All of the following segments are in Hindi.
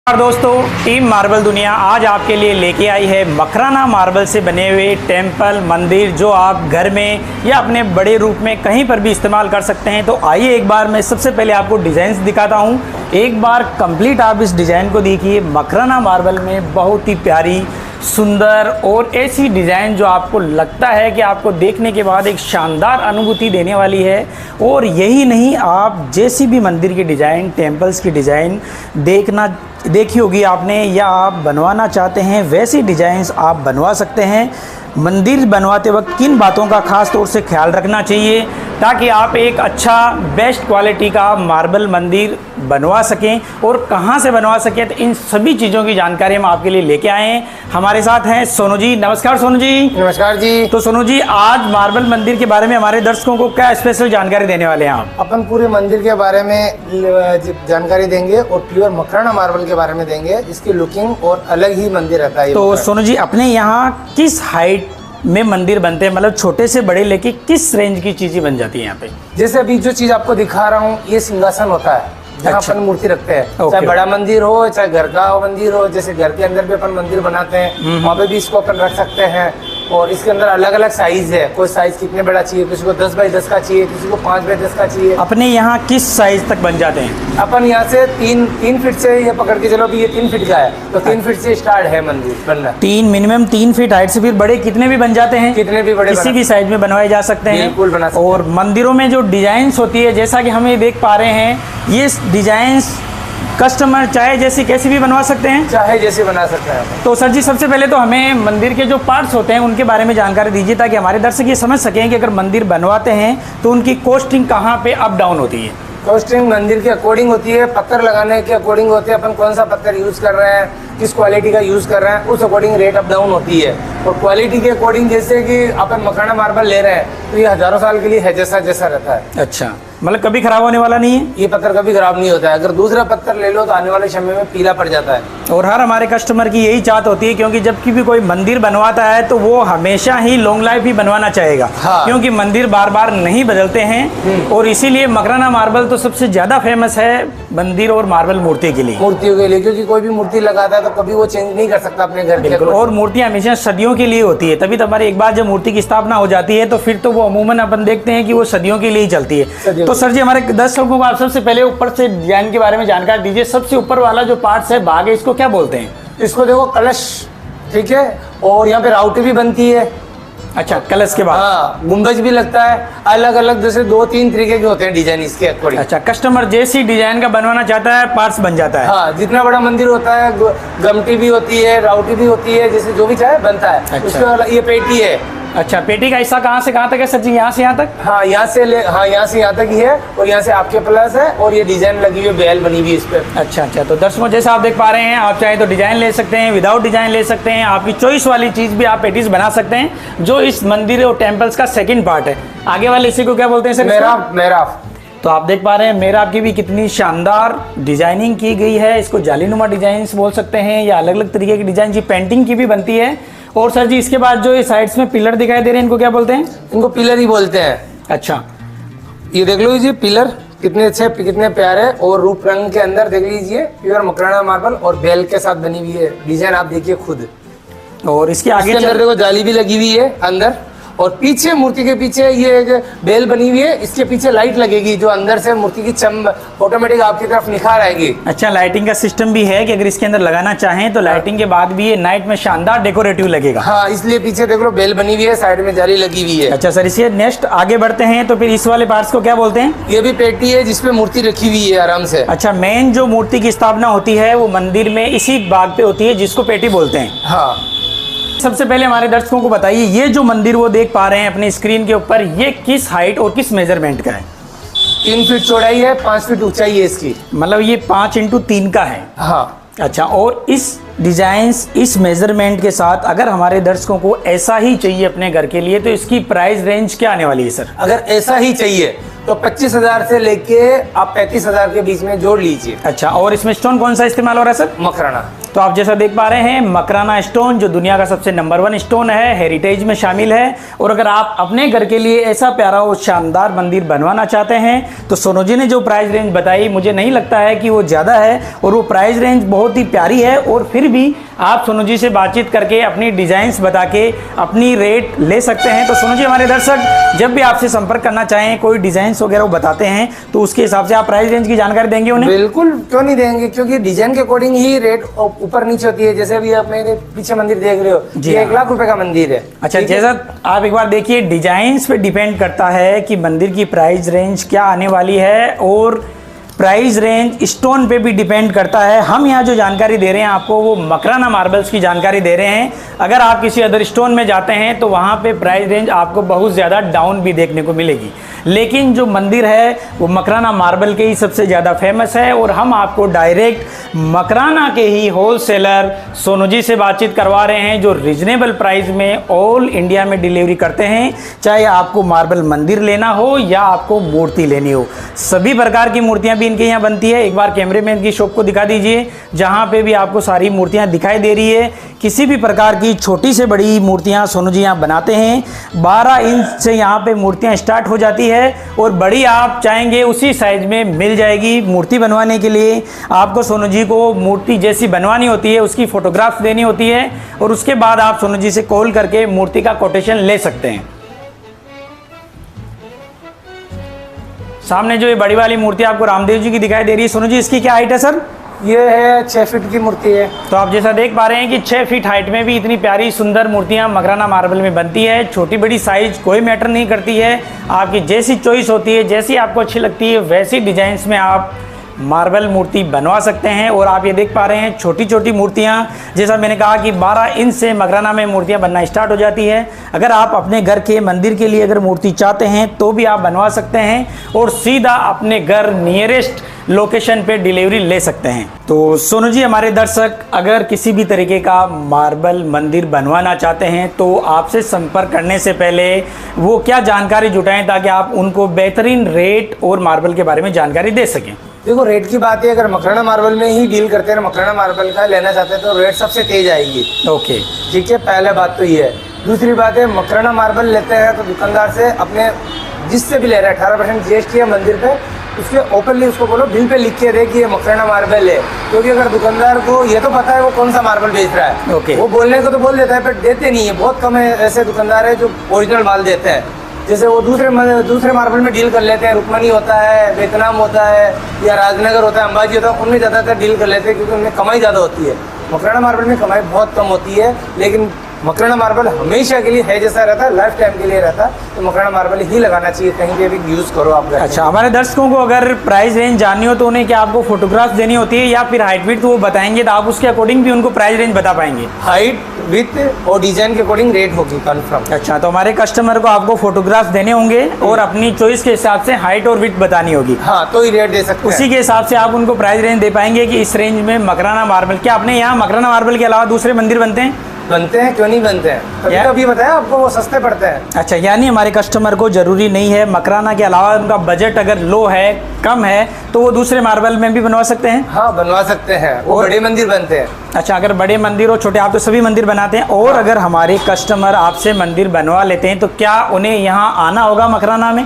दोस्तों, टीम मार्बल दुनिया आज आपके लिए लेके आई है मकराना मार्बल से बने हुए टेंपल मंदिर जो आप घर में या अपने बड़े रूप में कहीं पर भी इस्तेमाल कर सकते हैं। तो आइए एक बार मैं सबसे पहले आपको डिज़ाइंस दिखाता हूं। एक बार कंप्लीट आप इस डिज़ाइन को देखिए। मकराना मार्बल में बहुत ही प्यारी सुंदर और ऐसी डिज़ाइन जो आपको लगता है कि आपको देखने के बाद एक शानदार अनुभूति देने वाली है। और यही नहीं, आप जैसी भी मंदिर की डिज़ाइन, टेम्पल्स की डिज़ाइन देखी होगी आपने या आप बनवाना चाहते हैं, वैसी डिज़ाइंस आप बनवा सकते हैं। मंदिर बनवाते वक्त किन बातों का खास तौर से ख्याल रखना चाहिए ताकि आप एक अच्छा बेस्ट क्वालिटी का मार्बल मंदिर बनवा सकें और कहां से बनवा सकें, तो इन सभी चीज़ों की जानकारी हम आपके लिए लेके आए हैं। हमारे साथ हैं सोनू जी। नमस्कार सोनू जी। नमस्कार जी। तो सोनू जी, आज मार्बल मंदिर के बारे में हमारे दर्शकों को क्या स्पेशल जानकारी देने वाले हैं आप? अपन पूरे मंदिर के बारे में जानकारी देंगे और प्योर मकराना मार्बल के बारे में देंगे। इसकी लुकिंग और अलग ही मंदिर रहता है। तो सोनू जी, अपने यहाँ किस हाइट में मंदिर बनते हैं, मतलब छोटे से बड़े लेके किस रेंज की चीजें बन जाती है यहाँ पे? जैसे अभी जो चीज आपको दिखा रहा हूँ, ये सिंहासन होता है जहाँ अच्छा। अपन मूर्ति रखते हैं। चाहे बड़ा मंदिर हो चाहे घर का मंदिर हो, जैसे घर के अंदर भी अपन मंदिर बनाते हैं, वहाँ पे भी इसको अपन रख सकते हैं। और इसके अंदर अलग अलग साइज है। कोई साइज कितने बड़ा चाहिए, किसी को 10 बाई 10 का चाहिए, किसी को 5 बाई 10 का चाहिए। अपने यहाँ किस साइज तक बन जाते हैं? अपन यहाँ से तीन फीट से ये पकड़ के चलो, भी ये 3 फीट का है तो 3 फीट से स्टार्ट है मंदिर बनना। मिनिमम 3 फीट हाइट से फिर बड़े कितने भी बन जाते हैं? कितने भी बड़े किसी भी साइज में बनवाए जा सकते हैं। बिल्कुल बना सकते हैं। और मंदिरों में जो डिजाइन्स होती है, जैसा कि हम ये देख पा रहे हैं, ये डिजाइन्स कस्टमर चाहे जैसी कैसी भी बनवा सकते हैं, चाहे जैसे बना सकते हैं। तो सर जी, सबसे पहले तो हमें मंदिर के जो पार्ट्स होते हैं उनके बारे में जानकारी दीजिए ताकि हमारे दर्शक ये समझ सकें कि अगर मंदिर बनवाते हैं तो उनकी कॉस्टिंग कहाँ पे अप डाउन होती है। कॉस्टिंग मंदिर के अकॉर्डिंग होती है, पत्थर लगाने के अकॉर्डिंग होती है। अपन कौन सा पत्थर यूज कर रहे हैं, किस क्वालिटी का यूज कर रहे हैं, उस अकॉर्डिंग रेट अप डाउन होती है। और क्वालिटी के अकॉर्डिंग, जैसे कि अपन मकराना मार्बल ले रहे हैं तो ये हजारों साल के लिए है, जैसा जैसा रहता है। अच्छा, मतलब कभी खराब होने वाला नहीं है? ये पत्थर कभी खराब नहीं होता है। अगर दूसरा पत्थर ले लो तो आने वाले समय में पीला पड़ जाता है। और हर हमारे कस्टमर की यही चाहत होती है, क्योंकि जब भी कोई मंदिर बनवाता है तो वो हमेशा ही लॉन्ग लाइफ ही बनवाना चाहेगा। हाँ। क्योंकि मंदिर बार बार नहीं बदलते हैं और इसीलिए मकराना मार्बल तो सबसे ज्यादा फेमस है मंदिर और मार्बल मूर्ति के लिए, मूर्तियों के लिए। क्योंकि कोई भी मूर्ति लगाता है तो कभी वो चेंज नहीं कर सकता अपने घर के। और मूर्तियां हमेशा सदियों के लिए होती है, तभी तो हमारी एक बार जब मूर्ति की स्थापना हो जाती है तो फिर तो वो अमूमन अपन देखते हैं कि वो सदियों के लिए ही चलती है। तो सर जी, हमारे दर्शकों को आप सबसे पहले ऊपर से डिजाइन के बारे में जानकारी दीजिए। सबसे ऊपर वाला जो पार्ट है, भाग है, इसको क्या बोलते हैं? इसको देखो, कलश, ठीक है। और यहाँ पे राउटी भी बनती है। अच्छा, कलश के बाद? हाँ, गुंबज भी लगता है। अलग अलग जैसे 2-3 तरीके के होते हैं डिजाइन इसके अकॉर्डिंग। अच्छा, कस्टमर जैसी डिजाइन का बनवाना चाहता है पार्ट्स बन जाता है। हाँ, जितना बड़ा मंदिर होता है, गमटी भी होती है, राउटी भी होती है, जैसे जो भी चाहे बनता है। अच्छा। उसके बाद ये पेटी है। अच्छा, पेटी का हिस्सा कहाँ से कहाँ तक है सर जी? यहाँ से यहाँ तक? हाँ, यहाँ से यहाँ तक ही है। और यहाँ से आपके प्लस है और ये डिजाइन लगी हुई है, बेल बनी हुई है इस पे। अच्छा, तो दर्शकों, जैसा आप देख पा रहे हैं, आप चाहे तो डिजाइन ले सकते हैं, विदाउट डिजाइन ले सकते हैं। आपकी चॉइस वाली चीज भी आप पेटीज बना सकते हैं, जो इस मंदिर और टेम्पल्स का सेकंड पार्ट है। आगे वाले इसी को क्या बोलते हैं सर? मेहराब। तो आप देख पा रहे हैं मेहराब की भी कितनी शानदार डिजाइनिंग की गई है। इसको जालीनुमा डिजाइन बोल सकते हैं या अलग अलग तरीके की डिजाइन जी पेंटिंग की भी बनती है। और सर जी, इसके बाद जो ये साइड्स में पिलर दिखाई दे रहे हैं, इनको क्या बोलते हैं? इनको पिलर ही बोलते हैं। अच्छा, ये देख लो, ये पिलर कितने अच्छे, कितने प्यारे। और रूप रंग के अंदर देख लीजिए, प्योर मकराना मार्बल और बेल के साथ बनी हुई है डिजाइन, आप देखिए खुद। और इसके आगे अंदर देखो, जाली भी लगी हुई है अंदर। और पीछे, मूर्ति के पीछे ये एक बेल बनी हुई है। इसके पीछे लाइट लगेगी जो अंदर से मूर्ति की ऑटोमेटिक आपकी तरफ निखार आएगी। अच्छा, लाइटिंग का सिस्टम भी है कि अगर इसके अंदर लगाना चाहें तो लाइटिंग के बाद भी ये नाइट में शानदार डेकोरेटिव लगेगा। हाँ, इसलिए पीछे देख लो, बेल बनी हुई है, साइड में जाली लगी हुई है। अच्छा सर, इसके नेक्स्ट आगे बढ़ते हैं तो फिर इस वाले पार्ट्स को क्या बोलते हैं? ये भी पेटी है जिसपे मूर्ति रखी हुई है आराम से। अच्छा, मेन जो मूर्ति की स्थापना होती है वो मंदिर में इसी भाग पे होती है जिसको पेटी बोलते हैं। हाँ, सबसे पहले हमारे दर्शकों को बताइए, ये जो मंदिर वो देख पा रहे हैं अपनी स्क्रीन के ऊपर, ये किस हाइट और किस मेजरमेंट का है? 3 फीट चौड़ाई है, 5 फीट ऊंचाई है इसकी। मतलब ये 5x3 का है। हाँ। अच्छा, और इस डिजाइन्स, इस मेजरमेंट के साथ अगर हमारे दर्शकों को ऐसा ही चाहिए अपने घर के लिए तो इसकी प्राइस रेंज क्या आने वाली है सर? अगर ऐसा ही चाहिए तो 25,000 से लेके आप 35,000 के बीच में जोड़ लीजिए। अच्छा, और इसमें स्टोन कौन सा इस्तेमाल हो रहा है सर? मकराना। तो आप जैसा देख पा रहे हैं मकराना स्टोन जो दुनिया का सबसे नंबर 1 स्टोन है, हेरिटेज में शामिल है। और अगर आप अपने घर के लिए ऐसा प्यारा और शानदार मंदिर बनवाना चाहते हैं तो सोनू जी ने जो प्राइस रेंज बताई मुझे नहीं लगता है कि वो ज़्यादा है, और वो प्राइस रेंज बहुत ही प्यारी है। और फिर भी आप सोनू जी से बातचीत करके अपनी डिज़ाइंस बता के अपनी रेट ले सकते हैं। तो सोनू जी, हमारे दर्शक जब भी आपसे संपर्क करना चाहें, कोई डिज़ाइंस वगैरह वो बताते हैं तो उसके हिसाब से आप प्राइस रेंज की जानकारी देंगे उन्हें? बिल्कुल, क्यों नहीं देंगे, क्योंकि डिजाइन के अकॉर्डिंग ही रेट ऊपर नीचे होती है। जैसे अभी आप मेरे पीछे मंदिर देख रहे हो, ये 1 लाख रुपए का मंदिर है। अच्छा, जैसा आप एक बार देखिए, डिजाइन्स पे डिपेंड करता है कि मंदिर की प्राइस रेंज क्या आने वाली है, और प्राइस रेंज स्टोन पे भी डिपेंड करता है। हम यहाँ जो जानकारी दे रहे हैं आपको वो मकराना मार्बल्स की जानकारी दे रहे हैं। अगर आप किसी अदर स्टोन में जाते हैं तो वहाँ पे प्राइस रेंज आपको बहुत ज़्यादा डाउन भी देखने को मिलेगी, लेकिन जो मंदिर है वो मकराना मार्बल के ही सबसे ज़्यादा फेमस है। और हम आपको डायरेक्ट मकराना के ही होलसेलर सोनू जी से बातचीत करवा रहे हैं, जो रिजनेबल प्राइस में ऑल इंडिया में डिलीवरी करते हैं। चाहे आपको मार्बल मंदिर लेना हो या आपको मूर्ति लेनी हो, सभी प्रकार की मूर्तियाँ इनके यहाँ बनती है। एक बार कैमरे में इनकी शॉप को दिखा दीजिए, जहाँ पे भी आपको सारी मूर्तियाँ दिखाई दे रही है। किसी भी प्रकार की छोटी से बड़ी मूर्तियाँ सोनू जी यहाँ बनाते हैं। 12 इंच से यहाँ पे मूर्तियाँ स्टार्ट हो जाती है, और बड़ी आप चाहेंगे उसी साइज में मिल जाएगी। मूर्ति बनवाने के लिए आपको सोनू जी को मूर्ति जैसी बनवानी होती है, उसकी फोटोग्राफ्स देनी होती है, और उसके बाद आप सोनू जी से कॉल करके मूर्ति का कोटेशन ले सकते हैं। सामने जो ये बड़ी वाली मूर्ति आपको रामदेव जी की दिखाई दे रही है, सोनू जी इसकी क्या हाइट है सर? ये है 6 फीट की मूर्ति है। तो आप जैसा देख पा रहे हैं कि 6 फीट हाइट में भी इतनी प्यारी सुंदर मूर्तियां मकराना मार्बल में बनती है। छोटी बड़ी साइज कोई मैटर नहीं करती है, आपकी जैसी चॉइस होती है, जैसी आपको अच्छी लगती है वैसी डिजाइन्स में आप मार्बल मूर्ति बनवा सकते हैं। और आप ये देख पा रहे हैं छोटी छोटी मूर्तियां, जैसा मैंने कहा कि 12 इंच से मकराना में मूर्तियां बनना स्टार्ट हो जाती है। अगर आप अपने घर के मंदिर के लिए अगर मूर्ति चाहते हैं तो भी आप बनवा सकते हैं, और सीधा अपने घर नियरेस्ट लोकेशन पे डिलीवरी ले सकते हैं। तो सोनू जी, हमारे दर्शक अगर किसी भी तरीके का मार्बल मंदिर बनवाना चाहते हैं तो आपसे संपर्क करने से पहले वो क्या जानकारी जुटाएं ताकि आप उनको बेहतरीन रेट और मार्बल के बारे में जानकारी दे सकें? देखो, रेट की बात है, अगर मकराना मार्बल में ही डील करते हैं, मकराना मार्बल का लेना चाहते हैं तो रेट सबसे तेज आएगी। ओके, ठीक है, पहले बात तो ये है। दूसरी बात है, मकराना मार्बल लेते हैं तो दुकानदार से अपने जिससे भी ले रहा है 18% GST है मंदिर पे, उसके ओपनली उसको बोलो बिल पे लिख के दे कि ये मकराना मार्बल है। क्योंकि अगर दुकानदार को ये तो पता है वो कौन सा मार्बल बेच रहा है, ओके, वो बोलने को तो बोल देता है पर देते नहीं है। बहुत कम है ऐसे दुकानदार है जो ओरिजिनल माल देते हैं। जैसे वो दूसरे मार्बल में डील कर लेते हैं, रुक्मणी होता है, वियतनाम होता है, या राजनगर होता है, अंबाजी होता है, उनमें ज़्यादातर डील कर लेते हैं क्योंकि उनमें कमाई ज़्यादा होती है। मकराना मार्बल में कमाई बहुत कम होती है, लेकिन मकराना मार्बल हमेशा के लिए है जैसा रहता है, लाइफ टाइम के लिए रहता है, तो मकराना मार्बल ही लगाना चाहिए, कहीं पे भी यूज़ करो आप। अच्छा, हमारे दर्शकों को अगर प्राइस रेंज जाननी हो तो उन्हें क्या आपको फोटोग्राफ देनी होती है या फिर हाइट विड्थ वो बताएंगे तो आप उसके अकॉर्डिंग भी उनको प्राइस रेंज बता पाएंगे? हाइट विड्थ और डिजाइन के अकॉर्डिंग रेट होगी कन्फर्म। अच्छा, तो हमारे कस्टमर को आपको फोटोग्राफ देने होंगे और अपनी चॉइस के हिसाब से हाइट और विड्थ बतानी होगी। हाँ, तो ही रेट दे सकते हैं। उसी के हिसाब से आप उनको प्राइस रेंज दे पाएंगे कि इस रेंज में मकराना मार्बल। क्या अपने यहाँ मकराना मार्बल के अलावा दूसरे मंदिर बनते हैं? बनते हैं, क्यों नहीं बनते हैं, तभी तो अभी बताया आपको वो सस्ते पड़ते हैं। अच्छा, यानी हमारे कस्टमर को जरूरी नहीं है, मकराना के अलावा उनका बजट अगर लो है, कम है, तो वो दूसरे मार्बल में भी बनवा सकते हैं? हाँ, बनवा सकते हैं, वो बड़े मंदिर बनते हैं। अच्छा, अगर बड़े मंदिर और छोटे, आप तो सभी मंदिर बनाते हैं। और अगर हमारे कस्टमर आपसे मंदिर बनवा लेते हैं तो क्या उन्हें यहाँ आना होगा मकराना में?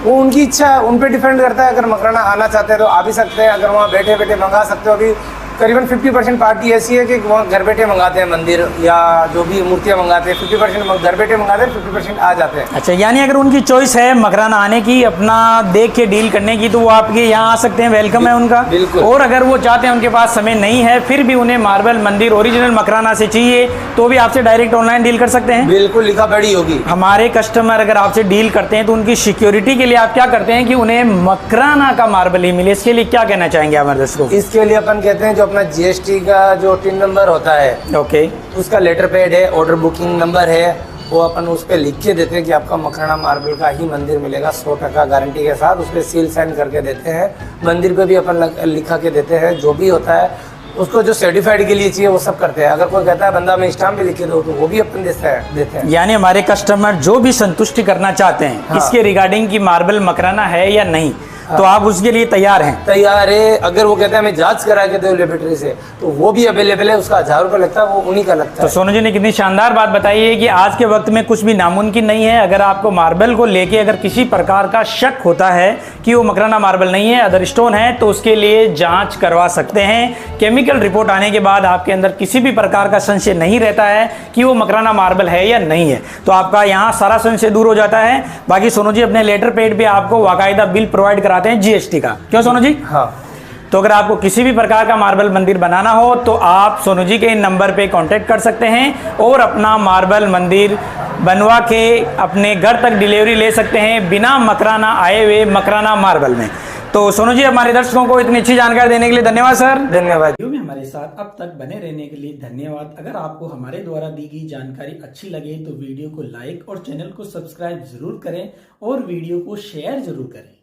वो उनकी इच्छा है, उन पे डिपेंड करता है। अगर मकराना आना चाहते हैं तो आ भी सकते हैं, अगर वहाँ बैठे बैठे मंगा सकते हो। अभी करीबन 50% पार्टी ऐसी है कि वहाँ घर बैठे मंगाते हैं मंदिर या जो भी मूर्तियाँ मंगाते हैं, 50% घर बैठे मंगाते हैं, 50% आ जाते हैं। अच्छा, यानी अगर उनकी चॉइस है मकराना आने की, अपना देख के डील करने की, तो वो आपके यहाँ आ सकते हैं, वेलकम है उनका। बिल्कुल। और अगर वो चाहते हैं, उनके पास समय नहीं है, फिर भी उन्हें मार्बल मंदिर ओरिजिनल मकराना से चाहिए, तो भी आपसे डायरेक्ट ऑनलाइन डील कर सकते हैं? बिल्कुल, लिखा पड़ी होगी। हमारे कस्टमर अगर आपसे डील करते हैं तो उनकी सिक्योरिटी के लिए आप क्या करते हैं कि उन्हें मकराना का मार्बल ही मिले? इसके लिए क्या कहना चाहेंगे हमारे दर्शकों को? इसके लिए अपन कहते हैं जो अपना GST का जो टिन नंबर होता है, ओके, उसका लेटर पैड है, ऑर्डर बुकिंग नंबर है, वो अपन उस पर लिख के देते हैं कि आपका मकराना मार्बल का ही मंदिर मिलेगा 100% गारंटी के साथ। उस पर सील साइन करके देते हैं। मंदिर पे भी अपन लिखा के देते हैं। जो भी होता है उसको जो सर्टिफाइड के लिए चाहिए वो सब करते हैं। अगर कोई कहता है बंदा में स्टाम्प भी लिख के दो तो वो भी अपन देते हैं। यानी हमारे कस्टमर जो भी संतुष्टि करना चाहते हैं, हाँ। इसके रिगार्डिंग कि मार्बल मकराना है या नहीं, तो आप उसके लिए तैयार हैं? तैयार है। अगर वो कहते हैं हमें जांच करा के दो लेबोरेटरी से, तो वो भी अवेलेबल है। उसका 1000 रुपये लगता है, वो उन्हीं का लगता तो है। सोनू जी ने कितनी शानदार बात बताई है कि आज के वक्त में कुछ भी नामुमकिन नहीं है। अगर आपको मार्बल को लेके अगर किसी प्रकार का शक होता है कि वो मकराना मार्बल नहीं है, अदर स्टोन है, तो उसके लिए जांच करवा सकते हैं। केमिकल रिपोर्ट आने के बाद आपके अंदर किसी भी प्रकार का संशय नहीं रहता है कि वो मकराना मार्बल है या नहीं है, तो आपका यहाँ सारा संशय दूर हो जाता है। बाकी सोनू जी अपने लेटर पेड पे आपको बाकायदा बिल प्रोवाइड कराते हैं जीएसटी का, क्यों सोनू जी? हाँ। तो अगर आपको किसी भी प्रकार का मार्बल मंदिर बनाना हो तो आप सोनू जी के इन नंबर पे कांटेक्ट कर सकते हैं और अपना मार्बल मंदिर बनवा के अपने घर तक डिलीवरी ले सकते हैं बिना मकराना आए हुए मकराना मार्बल में। तो सोनू जी हमारे दर्शकों को इतनी अच्छी जानकारी देने के लिए धन्यवाद सर। धन्यवाद। वीडियो में हमारे साथ अब तक बने रहने के लिए धन्यवाद। अगर आपको हमारे द्वारा दी गई जानकारी अच्छी लगे तो वीडियो को लाइक और चैनल को सब्सक्राइब जरूर करें और वीडियो को शेयर जरूर करें।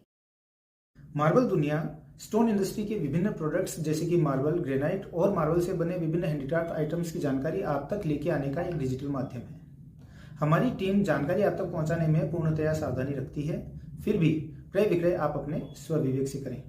मार्बल दुनिया स्टोन इंडस्ट्री के विभिन्न प्रोडक्ट्स जैसे कि मार्बल, ग्रेनाइट और मार्बल से बने विभिन्न हैंडीक्राफ्ट आइटम्स की जानकारी आप तक लेके आने का एक डिजिटल माध्यम है। हमारी टीम जानकारी आप तक पहुंचाने में पूर्णतया सावधानी रखती है, फिर भी क्रय विक्रय आप अपने स्व विवेक से करें।